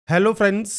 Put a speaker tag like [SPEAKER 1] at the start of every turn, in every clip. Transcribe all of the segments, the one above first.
[SPEAKER 1] Hello friends.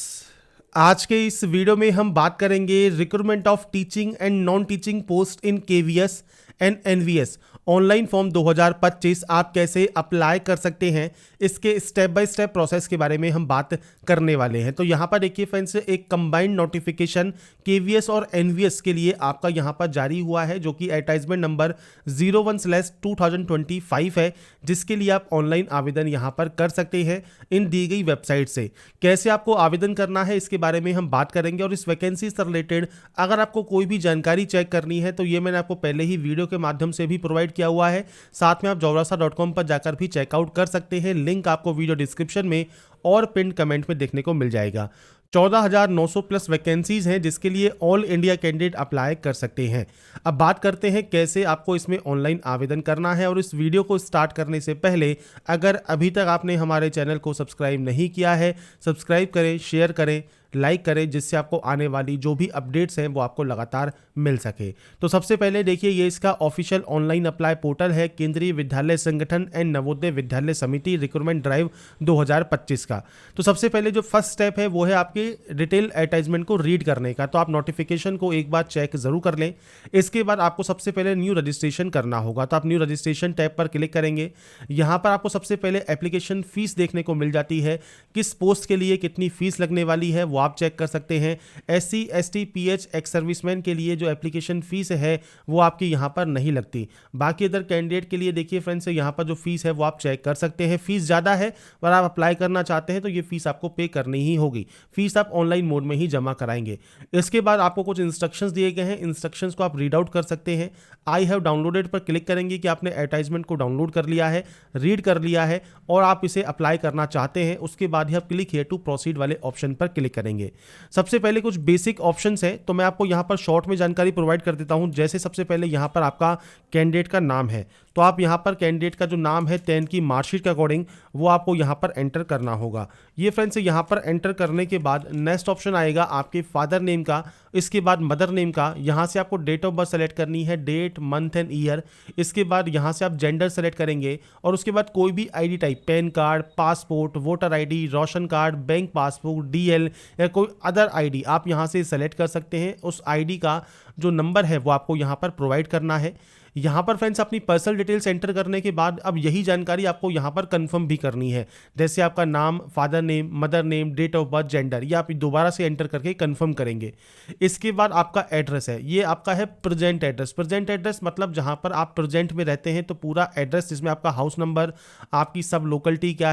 [SPEAKER 1] आज के इस वीडियो में हम बात करेंगे recruitment of teaching and non teaching post in KVS and NVS online form 2025 आप कैसे अप्लाई कर सकते हैं, इसके स्टेप बाय स्टेप प्रोसेस के बारे में हम बात करने वाले हैं। तो यहाँ पर देखिए फ्रेंड्स, एक कंबाइंड नोटिफिकेशन केवीएस और एनवीएस के लिए आपका यहाँ पर जारी हुआ है, जो कि एडवर्टाइजमेंट नंबर 01/2025 है, जिसके लिए आप ऑनलाइन आवेदन यहाँ पर कर सकते हैं इन दी गई वेबसाइट से। कैसे आपको आवेदन करना है इसके बारे में हम बात करेंगे, और इस वैकेंसी से रिलेटेड अगर आपको कोई भी जानकारी चेक करनी है तो ये मैंने आपको पहले ही वीडियो के माध्यम से भी प्रोवाइड किया हुआ है। साथ में आप jobrasa.com पर जाकर भी चेकआउट कर सकते हैं। लिंक आपको वीडियो डिस्क्रिप्शन में और पिन कमेंट में देखने को मिल जाएगा। 14,900 प्लस वैकेंसीज हैं, जिसके लिए ऑल इंडिया कैंडिडेट अप्लाई कर सकते हैं। अब बात करते हैं कैसे आपको इसमें ऑनलाइन आवेदन करना है। और इस वीडियो को स्टार्ट करने से पहले अगर अभी तक आपने हमारे चैनल को सब्सक्राइब नहीं किया है, सब्सक्राइब करें, शेयर करें, लाइक करें, जिससे आपको आने वाली जो भी अपडेट्स हैं वो आपको लगातार मिल सके। तो सबसे पहले देखिए, ये इसका ऑफिशियल ऑनलाइन अप्लाई पोर्टल है, केंद्रीय विद्यालय संगठन एंड नवोदय विद्यालय समिति रिक्रूटमेंट ड्राइव 2025 का। तो सबसे पहले जो फर्स्ट स्टेप है वो है आपके डिटेल एडवर्टाइजमेंट को रीड करने का। तो आप नोटिफिकेशन को एक बार चेक जरूर कर लें। इसके बाद आपको सबसे पहले न्यू रजिस्ट्रेशन करना होगा। तो आप न्यू रजिस्ट्रेशन टैब पर क्लिक करेंगे। यहाँ पर आपको सबसे पहले एप्लीकेशन फीस देखने को मिल जाती है, किस पोस्ट के लिए कितनी फीस लगने वाली है वो आप चेक कर सकते हैं। SC ST PH ex serviceman के लिए जो एप्लीकेशन फीस है वो आपकी यहाँ पर नहीं लगती। बाकी अदर कैंडिडेट के लिए देखिए फ्रेंड्स, यहाँ पर जो फीस है वो आप चेक कर सकते हैं। फीस ज़्यादा है और आप अप्लाई करना चाहते हैं तो ये फीस आपको पे करनी ही होगी। फीस आप ऑनलाइन मोड में ही जमा कराएंगे। इसके बाद आपको कुछ इंस्ट्रक्शंस दिए गए हैं, इंस्ट्रक्शंस को आप रीड आउट कर सकते हैं। आई हैव डाउनलोडेड पर क्लिक करेंगे कि आपने एडवर्टाइजमेंट को डाउनलोड कर लिया है, रीड कर लिया है और आप इसे अप्लाई करना चाहते हैं। उसके बाद ही आप क्लिक हियर टू प्रोसीड वाले ऑप्शन पर क्लिक करेंगे। सबसे पहले कुछ बेसिक ऑप्शंस हैं, तो मैं आपको यहां पर शॉर्ट में जानकारी प्रोवाइड कर देता हूं। जैसे सबसे पहले यहां पर आपका कैंडिडेट का नाम है, तो आप यहां पर कैंडिडेट का जो नाम है 10 की मार्कशीट के अकॉर्डिंग वो आपको यहां पर एंटर करना होगा। ये फ्रेंड्स यहां पर एंटर करने के बाद नेक्स्ट ऑप्शन आएगा आपके फादर नेम का, इसके बाद मदर नेम का। यहां से आपको डेट ऑफ बर्थ सेलेक्ट करनी है, डेट, मंथ एंड ईयर। इसके बाद यहां से आप जेंडर सेलेक्ट करेंगे और उसके बाद कोई भी ID type, pan card, passport, voter ID, ration card, bank passbook, DL या कोई अदर आईडी आप यहां से सेलेक्ट कर सकते हैं। उस आईडी का जो नंबर है वो आपको यहां पर प्रोवाइड करना है। यहाँ पर फ्रेंड्स अपनी पर्सनल डिटेल्स एंटर करने के बाद अब यही जानकारी आपको यहाँ पर कंफर्म भी करनी है, जैसे आपका नाम, father name, mother name, date of birth, gender, ये आप दोबारा से एंटर करके कंफर्म करेंगे। इसके बाद आपका एड्रेस है, ये आपका है प्रेजेंट एड्रेस। प्रेजेंट एड्रेस मतलब जहाँ पर आप प्रेजेंट में रहते हैं, तो पूरा एड्रेस जिसमें आपका हाउस नंबर, आपकी सब लोकलिटी क्या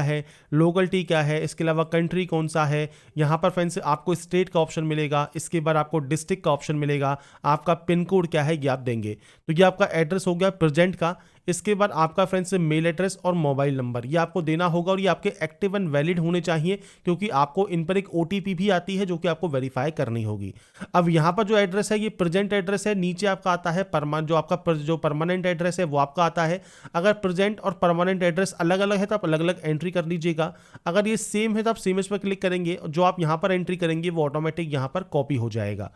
[SPEAKER 1] है, इसके अलावा कंट्री कौन सा है। यहाँ पर फ्रेंड्स आपको स्टेट का ऑप्शन मिलेगा, इसके बाद आपको डिस्ट्रिक्ट का ऑप्शन मिलेगा, आपका पिन कोड क्या है ये आप देंगे। तो ये आपका एड्रेस हो गया प्रेजेंट का। इसके बाद आपका फ्रेंड्स मेल एड्रेस और मोबाइल नंबर ये आपको देना होगा, और ये आपके एक्टिव एंड वैलिड होने चाहिए, क्योंकि आपको इन पर एक OTP भी आती है जो कि आपको वेरीफाई करनी होगी। अब यहाँ पर जो एड्रेस है ये प्रेजेंट एड्रेस है, नीचे आपका आता है जो आपका जो परमानेंट एड्रेस है वो आपका आता है। अगर प्रेजेंट और परमानेंट एड्रेस अलग अलग है तो आप अलग अलग एंट्री कर लीजिएगा। अगर ये सेम है तो आप सेम इस पर क्लिक करेंगे, जो आप यहाँ पर एंट्री करेंगे वो ऑटोमेटिक यहाँ पर कॉपी हो जाएगा।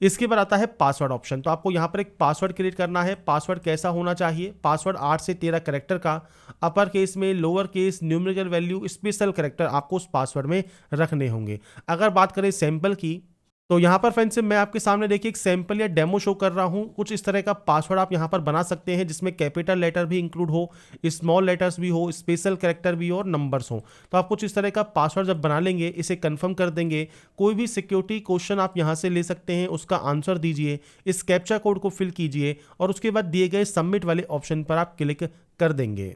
[SPEAKER 1] इसके बाद आता है पासवर्ड ऑप्शन। तो आपको यहाँ पर एक पासवर्ड क्रिएट करना है। पासवर्ड कैसा होना चाहिए? पासवर्ड 8 से 13 कैरेक्टर का, अपर केस में, lower case, numerical value, special character आपको उस पासवर्ड में रखने होंगे। अगर बात करें सैंपल की, तो यहाँ पर फ्रेंड्स मैं आपके सामने देखिए एक सैंपल या डेमो शो कर रहा हूँ। कुछ इस तरह का पासवर्ड आप यहाँ पर बना सकते हैं, जिसमें कैपिटल लेटर भी इंक्लूड हो, स्मॉल लेटर्स भी हो, स्पेशल कैरेक्टर भी हो और नंबर्स हो। तो आप कुछ इस तरह का पासवर्ड जब बना लेंगे, इसे कंफर्म कर देंगे। कोई भी सिक्योरिटी क्वेश्चन आप यहाँ से ले सकते हैं, उसका आंसर दीजिए, इस कैप्चा कोड को फिल कीजिए और उसके बाद दिए गए सबमिट वाले ऑप्शन पर आप क्लिक कर देंगे।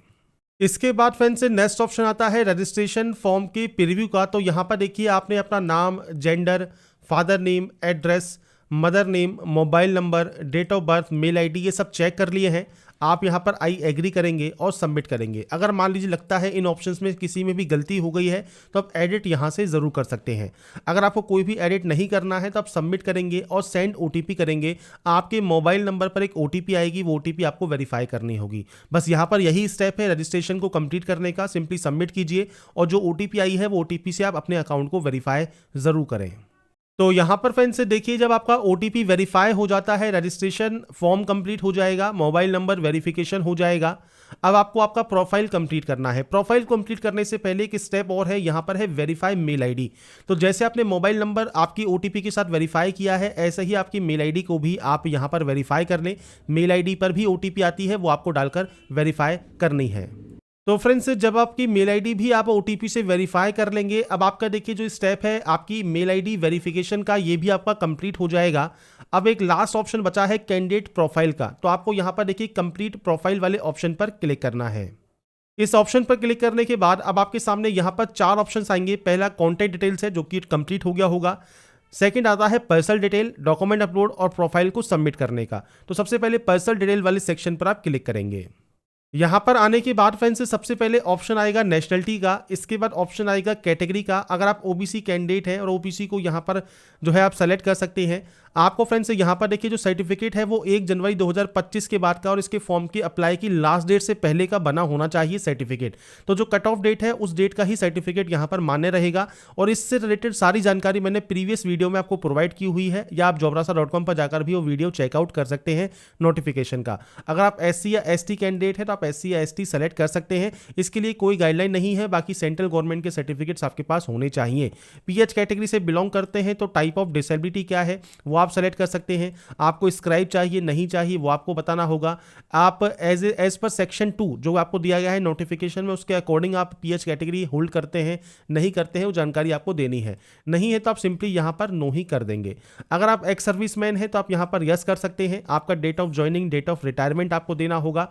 [SPEAKER 1] इसके बाद फ्रेंड्स से नेक्स्ट ऑप्शन आता है रजिस्ट्रेशन फॉर्म के प्रीव्यू का। तो यहाँ पर देखिए आपने अपना नाम, gender, father name, address, mother name, mobile number, date of birth, mail ID ये सब चेक कर लिए हैं। आप यहाँ पर आई एग्री करेंगे और सबमिट करेंगे। अगर मान लीजिए लगता है इन ऑप्शंस में किसी में भी गलती हो गई है तो आप एडिट यहाँ से ज़रूर कर सकते हैं। अगर आपको कोई भी एडिट नहीं करना है तो आप सबमिट करेंगे और सेंड OTP करेंगे। आपके मोबाइल नंबर पर एक OTP आएगी, वो OTP आपको वेरीफाई करनी होगी। बस यहाँ पर यही स्टेप है रजिस्ट्रेशन को कंप्लीट करने का। सिंपली सबमिट कीजिए और जो OTP आई है वो OTP से आप अपने अकाउंट को वेरीफाई ज़रूर करें। तो यहाँ पर फ्रेंड्स देखिए, जब आपका OTP वेरीफाई हो जाता है, रजिस्ट्रेशन फॉर्म कंप्लीट हो जाएगा, मोबाइल नंबर वेरिफिकेशन हो जाएगा। अब आपको आपका प्रोफाइल कंप्लीट करना है। प्रोफाइल कंप्लीट करने से पहले एक स्टेप और है, यहाँ पर है वेरीफाई मेल आईडी। तो जैसे आपने मोबाइल नंबर आपकी ओटीपी के साथ वेरीफाई किया है, ऐसे ही आपकी मेल आईडी को भी आप यहाँ पर वेरीफाई कर लें। मेल आईडी पर भी ओटीपी आती है, वो आपको डालकर वेरीफाई करनी है। तो फ्रेंड्स, जब आपकी मेल आईडी भी आप ओटीपी से वेरीफाई कर लेंगे, अब आपका देखिए जो स्टेप है आपकी मेल आईडी वेरिफिकेशन का, ये भी आपका कंप्लीट हो जाएगा। अब एक लास्ट ऑप्शन बचा है कैंडिडेट प्रोफाइल का। तो आपको यहाँ पर देखिए कंप्लीट प्रोफाइल वाले ऑप्शन पर क्लिक करना है। इस ऑप्शन पर क्लिक करने के बाद अब आपके सामने यहाँ पर 4 ऑप्शंस आएंगे। पहला कॉन्टैक्ट डिटेल्स है, जो कि कंप्लीट हो गया होगा। सेकंड आता है पर्सनल डिटेल, डॉक्यूमेंट अपलोड और प्रोफाइल को सबमिट करने का। तो सबसे पहले पर्सनल डिटेल वाले सेक्शन पर आप क्लिक करेंगे। यहां पर आने के बाद फ्रेंड्स सबसे पहले ऑप्शन आएगा नेशनलिटी का, इसके बाद ऑप्शन आएगा कैटेगरी का। अगर आप ओबीसी कैंडिडेट हैं और ओबीसी को यहां पर जो है आप सेलेक्ट कर सकते हैं। आपको फ्रेंड्स यहां पर देखिए जो सर्टिफिकेट है वो 1 जनवरी 2025 के बाद का और इसके फॉर्म की अप्लाई की लास्ट डेट से पहले का बना होना चाहिए सर्टिफिकेट। तो जो कट ऑफ डेट है उस डेट का ही सर्टिफिकेट यहां पर मान्य रहेगा। और इससे रिलेटेड सारी जानकारी मैंने प्रीवियस वीडियो में आपको प्रोवाइड की हुई है, या आप jobrasa.com पर जाकर भी वो वीडियो चेकआउट कर सकते हैं नोटिफिकेशन का। अगर आप SC या ST कैंडिडेट है तो आप SC या ST सेलेक्ट कर सकते हैं, इसके लिए कोई गाइडलाइन नहीं है। बाकी सेंट्रल गवर्नमेंट के सर्टिफिकेट्स आपके पास होने चाहिए। PH कैटेगरी से बिलोंग करते हैं तो टाइप ऑफ डिसेबिलिटी क्या है वो आप सेलेक्ट कर सकते हैं। आपको स्क्राइब चाहिए नहीं चाहिए वो आपको बताना होगा। आप एज पर सेक्शन 2 जो आपको दिया गया है नोटिफिकेशन में, उसके अकॉर्डिंग आप PH कैटेगरी होल्ड करते हैं नहीं करते हैं, वो जानकारी आपको देनी है। नहीं है तो आप सिंपली यहां पर नो ही कर देंगे। अगर आप एक्स सर्विसमैन है तो आप यहां पर यस कर सकते हैं। आपका date of joining, date of retirement आपको देना होगा।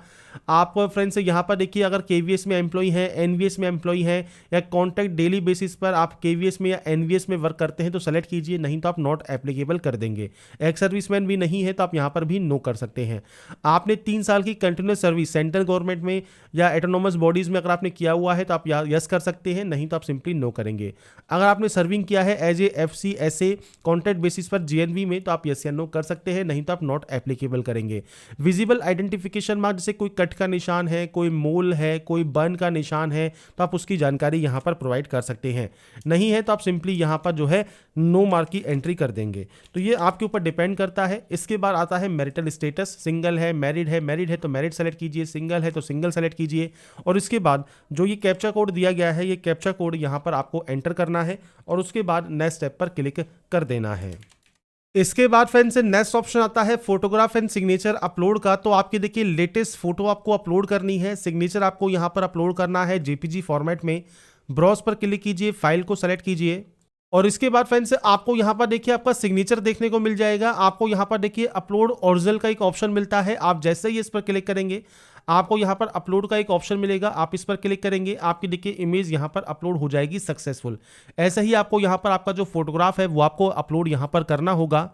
[SPEAKER 1] आप फ्रेंड्स यहां पर देखिए अगर KVS में एम्प्लॉई है, NVS में एम्प्लॉई है, या कॉन्ट्रैक्ट डेली बेसिस पर आप KVS में या NVS में वर्क करते हैं तो सेलेक्ट कीजिए, नहीं तो आप नॉट एप्लीकेबल कर देंगे। एक्स सर्विसमैन भी नहीं है तो आप यहां पर भी नो कर सकते हैं। आपने 3 साल की कंटिन्यूस सर्विस सेंट्रल गवर्नमेंट में या एटोनोमस बॉडीज में अगर आपने किया हुआ है तो आप यस कर सकते हैं, नहीं तो आप सिंपली नो करेंगे। अगर आपने सर्विंग किया है as a FC SA contract basis पर GNV में तो आप यस या नो कर सकते हैं, नहीं तो आप नॉट एप्लीकेबल करेंगे। विजिबल आइडेंटिफिकेशन मार्क, जैसे कोई कट का निशान है, कोई मोल है, कोई बर्न का निशान है, तो आप उसकी जानकारी यहां पर प्रोवाइड कर सकते हैं। नहीं है तो आप सिंपली यहां पर जो है नो मार्क की एंट्री कर देंगे। तो ये आपके ऊपर डिपेंड करता है। इसके बाद आता है मैरिटल स्टेटस, सिंगल है, मैरिड है तो मैरिड सेलेक्ट कीजिए, सिंगल है तो सिंगल सेलेक्ट कीजिए। और इसके बाद जो ये कैप्चा कोड दिया गया है, ये कैप्चा कोड यहां पर आपको एंटर करना है और उसके बाद नेक्स्ट स्टेप पर क्लिक कर देना है। इसके बाद फ्रेंड्स नेक्स्ट ऑप्शन आता है फोटोग्राफ एंड सिग्नेचर अपलोड का। तो आपकी देखिए लेटेस्ट फोटो आपको अपलोड करनी है, सिग्नेचर आपको यहां पर अपलोड करना है JPG फॉर्मेट में। ब्राउज पर क्लिक कीजिए, फाइल को सेलेक्ट कीजिए और इसके बाद फ्रेंड्स आपको यहां पर देखिए आपका सिग्नेचर देखने को मिल जाएगा। आपको यहां पर देखिए अपलोड ओरिजिनल का एक ऑप्शन मिलता है। आप जैसे ही इस पर क्लिक करेंगे आपको यहां पर अपलोड का एक ऑप्शन मिलेगा, आप इस पर क्लिक करेंगे, आपकी देखिए इमेज यहां पर अपलोड हो जाएगी सक्सेसफुल। ऐसे ही आपको यहां पर आपका जो फोटोग्राफ है वो आपको अपलोड यहां पर करना होगा।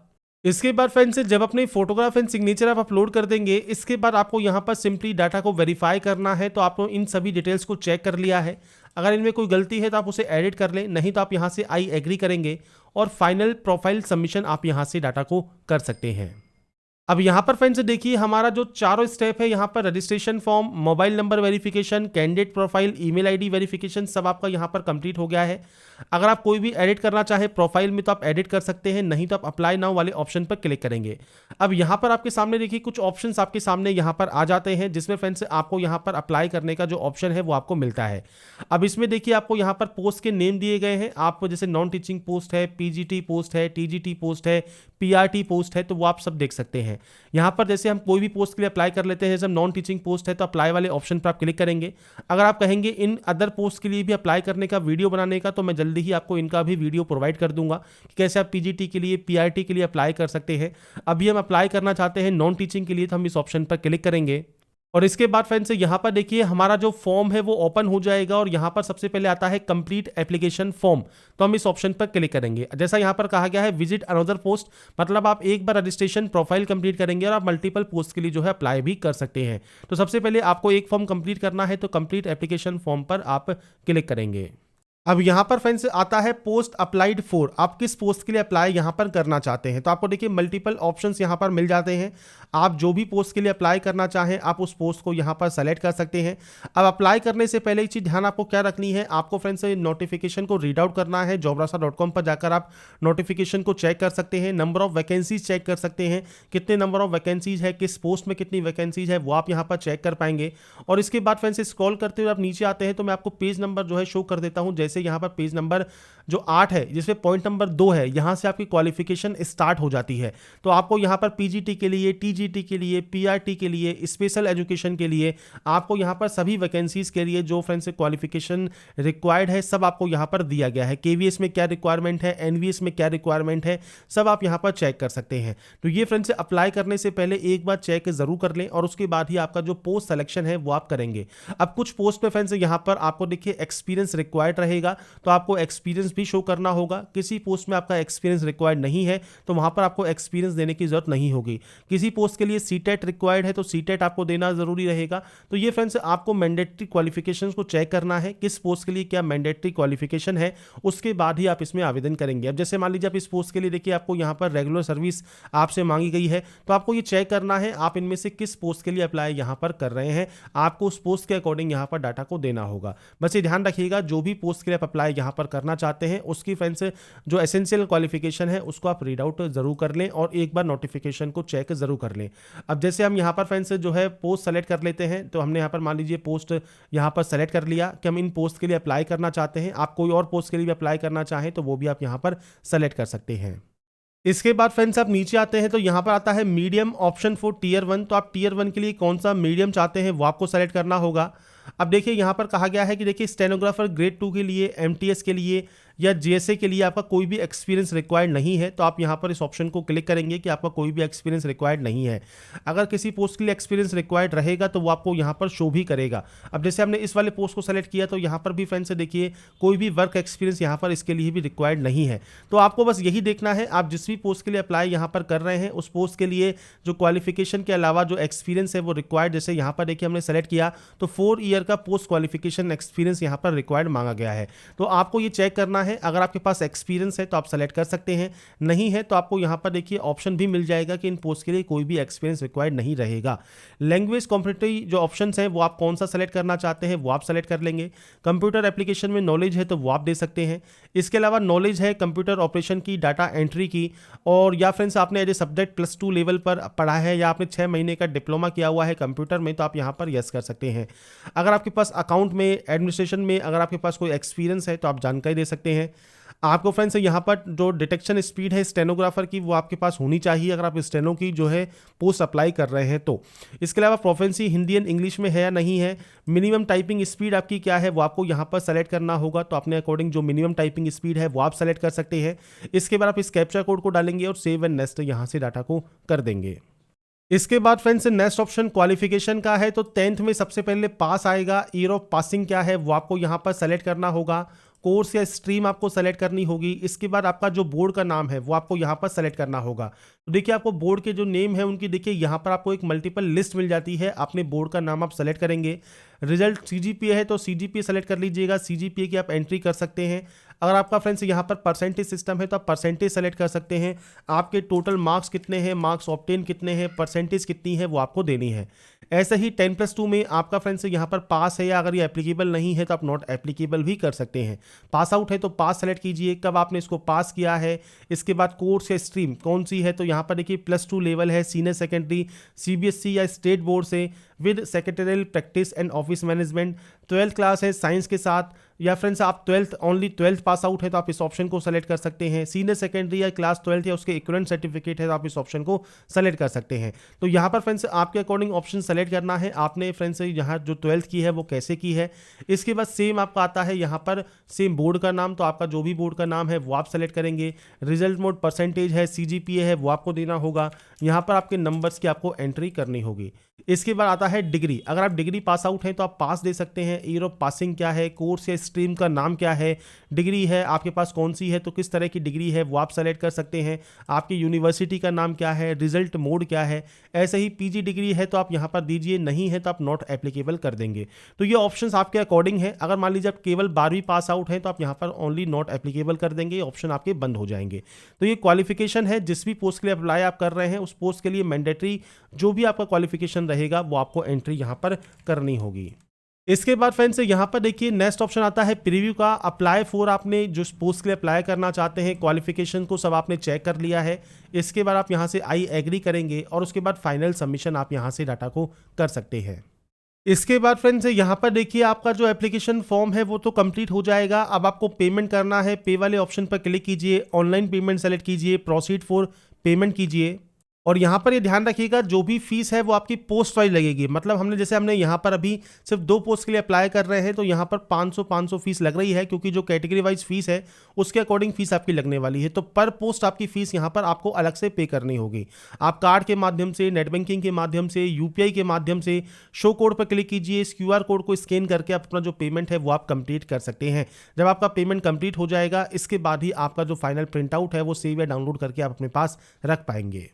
[SPEAKER 1] इसके बाद फ्रेंड्स जब अपने फोटोग्राफ एंड सिग्नेचर आप अपलोड कर देंगे, इसके बाद आपको यहां पर सिंपली डाटा को वेरीफाई करना है। तो आपने इन सभी डिटेल्स को चेक कर लिया है, अगर इनमें कोई गलती है तो आप उसे एडिट कर लें, नहीं तो आप यहां से आई एग्री करेंगे और फाइनल प्रोफाइल सबमिशन आप यहां से डाटा को कर सकते हैं। अब यहाँ पर फ्रेंड्स देखिए हमारा जो चारों स्टेप है, यहाँ पर registration form, mobile number verification, candidate profile, email ID verification सब आपका यहाँ पर कंप्लीट हो गया है। अगर आप कोई भी एडिट करना चाहे प्रोफाइल में तो आप एडिट कर सकते हैं, नहीं तो आप अप्लाई नाउ वाले ऑप्शन पर क्लिक करेंगे। अब यहाँ पर आपके सामने देखिए कुछ ऑप्शंस आपके सामने यहाँ पर आ जाते हैं, जिसमें फ्रेंड्स आपको यहाँ पर अप्लाई करने का जो ऑप्शन है वो आपको मिलता है। अब इसमें देखिए आपको यहाँ पर पोस्ट के नेम दिए गए हैं। आप जैसे नॉन टीचिंग पोस्ट है, PGT पोस्ट है, TGT पोस्ट है, PRT पोस्ट है, तो वो आप सब देख सकते हैं। यहाँ पर जैसे हम कोई भी पोस्ट के लिए अप्लाई कर लेते हैं, जैसे नॉन टीचिंग पोस्ट है तो अप्लाई वाले ऑप्शन पर आप क्लिक करेंगे। अगर आप कहेंगे इन अदर पोस्ट के लिए भी अप्लाई करने का वीडियो बनाने का, तो मैं जल्दी ही आपको इनका भी वीडियो प्रोवाइड कर दूंगा कि कैसे आप PGT के लिए, PRT के लिए अप्लाई कर सकते हैं। अभी हम अप्लाई करना चाहते हैं नॉन टीचिंग के लिए, तो हम इस ऑप्शन पर क्लिक करेंगे और इसके बाद फ्रेंड्स यहाँ पर देखिए हमारा जो फॉर्म है वो ओपन हो जाएगा और यहाँ पर सबसे पहले आता है कंप्लीट एप्लीकेशन फॉर्म। तो हम इस ऑप्शन पर क्लिक करेंगे। जैसा यहाँ पर कहा गया है विजिट अनदर पोस्ट, मतलब आप एक बार रजिस्ट्रेशन प्रोफाइल कंप्लीट करेंगे और आप मल्टीपल पोस्ट के लिए जो है अप्लाई भी कर सकते हैं। तो सबसे पहले आपको एक फॉर्म कंप्लीट करना है, तो कंप्लीट एप्लीकेशन फॉर्म पर आप क्लिक करेंगे। अब यहाँ पर फ्रेंड्स आता है पोस्ट अप्लाइड फॉर, आप किस पोस्ट के लिए अप्लाई यहाँ पर करना चाहते हैं। तो आपको देखिए मल्टीपल ऑप्शंस यहाँ पर मिल जाते हैं, आप जो भी पोस्ट के लिए अप्लाई करना चाहें आप उस पोस्ट को यहाँ पर सेलेक्ट कर सकते हैं। अब अप्लाई करने से पहले एक चीज़ ध्यान आपको क्या रखनी है, आपको फ्रेंड्स नोटिफिकेशन को रीड आउट करना है। jobrasa.com पर जाकर आप नोटिफिकेशन को चेक कर सकते हैं, नंबर ऑफ वैकेंसीज चेक कर सकते हैं, कितने नंबर ऑफ वैकेंसीज है, किस पोस्ट में कितनी वैकेंसीज है वो आप यहाँ पर चेक कर पाएंगे। और इसके बाद फ्रेंड्स स्क्रॉल करते हुए आप नीचे आते हैं तो मैं आपको पेज नंबर जो है शो कर देता हूँ। जैसे यहाँ पर पेज नंबर जो 8 है जिसमें पॉइंट नंबर 2 है, यहाँ से आपकी क्वालिफिकेशन स्टार्ट हो जाती है। तो आपको यहाँ पर पीजीटी के लिए, टीजीटी के लिए, पीआरटी के लिए, स्पेशल एजुकेशन के लिए आपको यहाँ पर सभी वैकेंसीज के लिए जो फ्रेंड्स क्वालिफिकेशन रिक्वायर्ड है सब आपको यहाँ पर दिया गया है। केवीएस में क्या रिक्वायरमेंट है, एनवीएस में क्या रिक्वायरमेंट है, सब आप यहाँ पर चेक कर सकते हैं। तो ये फ्रेंड्स अप्लाई करने से पहले एक बार चेक जरूर कर लें और उसके बाद ही आपका जो पोस्ट सिलेक्शन है वो आप करेंगे। अब कुछ पोस्ट पे फ्रेंड्स यहाँ पर आपको देखिए एक्सपीरियंस रिक्वायर्ड रहेगा, तो आपको एक्सपीरियंस भी शो करना होगा। किसी पोस्ट में आपका एक्सपीरियंस रिक्वायर्ड नहीं है तो वहां पर आपको एक्सपीरियंस देने की जरूरत नहीं होगी। किसी पोस्ट के लिए सीटेट रिक्वायर्ड है तो सीटेट आपको देना जरूरी रहेगा। तो ये फ्रेंड्स आपको मैंडेटरी क्वालिफिकेशंस को चेक करना है, किस पोस्ट के लिए क्या मैंडेटरी क्वालिफिकेशन है, उसके बाद ही आप इसमें आवेदन करेंगे। अब जैसे मान लीजिए आप इस पोस्ट के लिए देखिए आपको यहाँ पर रेगुलर सर्विस आपसे मांगी गई है, तो आपको ये चेक करना है आप इनमें से किस पोस्ट के लिए अप्लाई यहाँ पर कर रहे हैं, आपको उस पोस्ट के अकॉर्डिंग यहाँ पर डाटा को देना होगा। बस ये ध्यान रखिएगा जो भी पोस्ट के लिए आप अप्लाई यहाँ पर करना चाहते हैं उसकी फ्रेंड्स जो एसेंशियल क्वालिफिकेशन है उसको आप रीड आउट जरूर कर लें और एक बार नोटिफिकेशन को चेक जरूर कर लें। अब जैसे हम यहाँ पर फ्रेंड्स जो है पोस्ट सेलेक्ट कर लेते हैं, तो हमने यहाँ पर मान लीजिए पोस्ट यहाँ पर सेलेक्ट कर लिया कि हम इन पोस्ट के लिए अप्लाई करना चाहते हैं। आप कोई और पोस्ट के लिए भी अप्लाई करना चाहें तो वो भी आप यहाँ पर सेलेक्ट कर सकते हैं। इसके बाद फ्रेंड्स आप नीचे आते हैं तो यहाँ पर आता है मीडियम ऑप्शन फॉर टीयर 1, तो आप टीयर 1 के लिए कौन सा मीडियम चाहते हैं वो आपको सेलेक्ट करना होगा। अब देखिए यहाँ पर कहा गया है कि देखिए स्टेनोग्राफर ग्रेड 2 के लिए, एमटीएस के लिए या जीएसए के लिए आपका कोई भी एक्सपीरियंस रिक्वायर्ड नहीं है, तो आप यहाँ पर इस ऑप्शन को क्लिक करेंगे कि आपका कोई भी एक्सपीरियंस रिक्वायर्ड नहीं है। अगर किसी पोस्ट के लिए एक्सपीरियंस रिक्वायर्ड रहेगा तो वो आपको यहाँ पर शो भी करेगा। अब जैसे हमने इस वाले पोस्ट को सेलेक्ट किया तो यहाँ पर भी फ्रेंड्स देखिए कोई भी वर्क एक्सपीरियंस यहाँ पर इसके लिए भी रिक्वायर्ड नहीं है। तो आपको बस यही देखना है आप जिस भी पोस्ट के लिए अप्लाई यहाँ पर कर रहे हैं उस पोस्ट के लिए जो क्वालिफिकेशन के अलावा जो एक्सपीरियंस है वो रिक्वायर्ड, जैसे यहाँ पर देखिए हमने सेलेक्ट किया तो 4 ईयर का पोस्ट क्वालिफिकेशन एक्सपीरियंस यहाँ पर रिक्वायर्ड मांगा गया है। तो आपको ये चेक करना है, अगर आपके पास एक्सपीरियंस है तो आप सेलेक्ट कर सकते हैं, नहीं है तो आपको यहाँ पर देखिए ऑप्शन भी मिल जाएगा कि इन पोस्ट के लिए कोई भी एक्सपीरियंस रिक्वायर्ड नहीं रहेगा। लैंग्वेज कॉम्पिटेटिव जो ऑप्शंस हैं वो आप कौन सा सेलेक्ट करना चाहते हैं वो आप सेलेक्ट कर लेंगे। कंप्यूटर एप्लीकेशन में नॉलेज है तो वो आप दे सकते हैं। इसके अलावा नॉलेज है कंप्यूटर ऑपरेशन की, डाटा एंट्री की, और या फ्रेंड्स आपने एज ए सब्जेक्ट +2 लेवल पर पढ़ा है या आपने 6 महीने का डिप्लोमा किया हुआ है कंप्यूटर में तो आप यहाँ पर यस कर सकते हैं। अगर आपके पास अकाउंट में, एडमिनिस्ट्रेशन में अगर आपके पास कोई एक्सपीरियंस है तो आप जानकारी दे सकते हैं। आपको फ्रेंड्स यहाँ पर जो डिटेक्शन स्पीड है स्टेनोग्राफर की वो आपके पास होनी चाहिए अगर आप स्टेनो की जो है पोस्ट अप्लाई कर रहे हैं तो। इसके अलावा प्रोफेंसी हिंदी एंड इंग्लिश में है या नहीं है। मिनिमम टाइपिंग स्पीड आपकी क्या है वो आपको यहाँ पर सेलेक्ट करना होगा, तो अपने अकॉर्डिंग जो मिनिमम टाइपिंग स्पीड है वो आप सेलेक्ट कर सकते हैं। इसके बाद आप इस कैप्चा कोड को डालेंगे और सेव एंड नेक्स्ट यहाँ से डाटा को कर देंगे। इसके बाद फ्रेंड्स नेक्स्ट ऑप्शन क्वालिफिकेशन का है, तो 10th में सबसे पहले पास आएगा। ईयर ऑफ पासिंग क्या है वो आपको यहाँ पर सेलेक्ट करना होगा। कोर्स या स्ट्रीम आपको सेलेक्ट करनी होगी। इसके बाद आपका जो बोर्ड का नाम है वो आपको यहाँ पर सेलेक्ट करना होगा। तो देखिए आपको बोर्ड के जो नेम है उनकी देखिए यहाँ पर आपको एक मल्टीपल लिस्ट मिल जाती है, अपने बोर्ड का नाम आप सेलेक्ट करेंगे। रिजल्ट सीजीपीए है तो सीजीपीए सेलेक्ट कर लीजिएगा, सीजीपीए की आप एंट्री कर सकते हैं। अगर आपका फ्रेंड्स यहाँ पर परसेंटेज सिस्टम है तो आप परसेंटेज सेलेक्ट कर सकते हैं। आपके टोटल मार्क्स कितने हैं, मार्क्स ऑब्टेन कितने हैं, परसेंटेज कितनी है वो आपको देनी है। ऐसे ही 10+2 में आपका फ्रेंड्स यहाँ पर पास है या अगर ये एप्लीकेबल नहीं है तो आप नॉट एप्लीकेबल भी कर सकते हैं। पास आउट है तो पास सेलेक्ट कीजिए, कब आपने इसको पास किया है। इसके बाद कोर्स या स्ट्रीम कौन सी है, तो यहाँ पर देखिए +2 लेवल है, सीनियर सेकेंडरी, सीबीएसई या स्टेट बोर्ड से with secretarial practice and office management. 12th class है साइंस के साथ, या फ्रेंड्स आप 12th पास आउट है तो आप इस ऑप्शन को सेलेक्ट कर सकते हैं। सीनियर सेकेंडरी या क्लास 12th या उसके इक्विवेलेंट सर्टिफिकेट है तो आप इस ऑप्शन को सेलेक्ट कर सकते हैं। तो यहाँ पर फ्रेंड्स आपके अकॉर्डिंग ऑप्शन सेलेक्ट करना है आपने फ्रेंड्स यहाँ जो 12th की है वो कैसे की है। इसके बाद सेम आपका आता है यहाँ पर सेम बोर्ड का नाम, तो आपका जो भी बोर्ड का नाम है वो आप सेलेक्ट करेंगे। रिजल्ट मोड परसेंटेज है, सीजीपीए है वो आपको देना होगा। यहाँ पर आपके नंबर्स की आपको एंट्री करनी होगी। इसके बाद आता है डिग्री। अगर आप डिग्री पास आउट हैं तो आप पास दे सकते हैं, हैं, ईयर ऑफ पासिंग क्या है, कोर्स या स्ट्रीम का नाम क्या है, डिग्री है आपके पास कौन सी है तो किस तरह की डिग्री है वो आप सेलेक्ट कर सकते हैं, आपकी यूनिवर्सिटी का नाम क्या है, रिजल्ट मोड क्या है। ऐसे ही पीजी डिग्री है तो आप यहाँ पर दीजिए, नहीं है तो आप नॉट एप्लीकेबल कर देंगे। तो ये ऑप्शंस आपके अकॉर्डिंग है। अगर मान लीजिए आप केवल 12वीं पास आउट है तो आप यहाँ पर ओनली नॉट एप्लीकेबल कर देंगे, ये ऑप्शन आपके बंद हो जाएंगे। तो ये क्वालिफिकेशन है, जिस भी पोस्ट के लिए अप्लाई आप कर रहे हैं उस पोस्ट के लिए मैंडेटरी जो भी आपका क्वालिफिकेशन रहेगा वो आपको एंट्री यहाँ पर करनी होगी। इसके बाद फ्रेंड्स यहाँ पर देखिए नेक्स्ट ऑप्शन आता है प्रीव्यू का। अप्लाई फॉर, आपने जो पोस्ट के लिए अप्लाई करना चाहते हैं क्वालिफिकेशन को सब आपने चेक कर लिया है। इसके बाद आप यहाँ से आई एग्री करेंगे और उसके बाद फाइनल सबमिशन आप यहाँ से डाटा को कर सकते हैं। इसके बाद फ्रेंड्स यहाँ पर देखिए आपका जो एप्लीकेशन फॉर्म है वो तो कंप्लीट हो जाएगा। अब आपको पेमेंट करना है, पे वाले ऑप्शन पर क्लिक कीजिए, ऑनलाइन पेमेंट सेलेक्ट कीजिए, प्रोसीड फॉर पेमेंट कीजिए। और यहाँ पर ये ध्यान रखिएगा जो भी फीस है वो आपकी पोस्ट वाइज लगेगी। मतलब हमने यहाँ पर अभी सिर्फ 2 पोस्ट के लिए अप्लाई कर रहे हैं तो यहाँ पर 500 फीस लग रही है, क्योंकि जो कैटेगरी वाइज फीस है उसके अकॉर्डिंग फीस आपकी लगने वाली है। तो पर पोस्ट आपकी फीस यहाँ पर आपको अलग से पे करनी होगी। आप कार्ड के माध्यम से, नेट बैंकिंग के माध्यम से, यूपीआई के माध्यम से शो कोड पर क्लिक कीजिए, इस QR कोड को स्कैन करके आप अपना जो पेमेंट है वो आप कंप्लीट कर सकते हैं। जब आपका पेमेंट कंप्लीट हो जाएगा इसके बाद ही आपका जो फाइनल प्रिंट आउट है वो सेव या डाउनलोड करके आप अपने पास रख पाएंगे।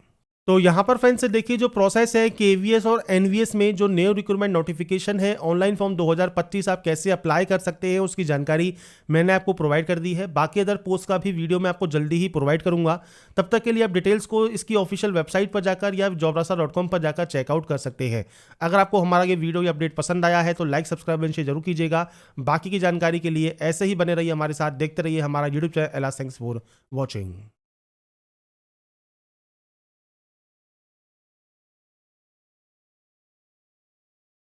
[SPEAKER 1] तो यहाँ पर फ्रेंड्स देखिए जो प्रोसेस है KVS और NVS में जो न्यू रिक्रूटमेंट नोटिफिकेशन है ऑनलाइन फॉर्म 2025 आप कैसे अप्लाई कर सकते हैं उसकी जानकारी मैंने आपको प्रोवाइड कर दी है। बाकी अदर पोस्ट का भी वीडियो मैं आपको जल्दी ही प्रोवाइड करूंगा। तब तक के लिए आप डिटेल्स को इसकी ऑफिशियल वेबसाइट पर जाकर या jobrasa.com पर जाकर चेकआउट कर सकते हैं। अगर आपको हमारा ये वीडियो या अपडेट पसंद आया है तो लाइक, सब्सक्राइब एंड शेयर जरूर कीजिएगा। बाकी की जानकारी के लिए ऐसे ही बने रहिए हमारे साथ, देखते रहिए हमारा YouTube channel. Thanks for watching.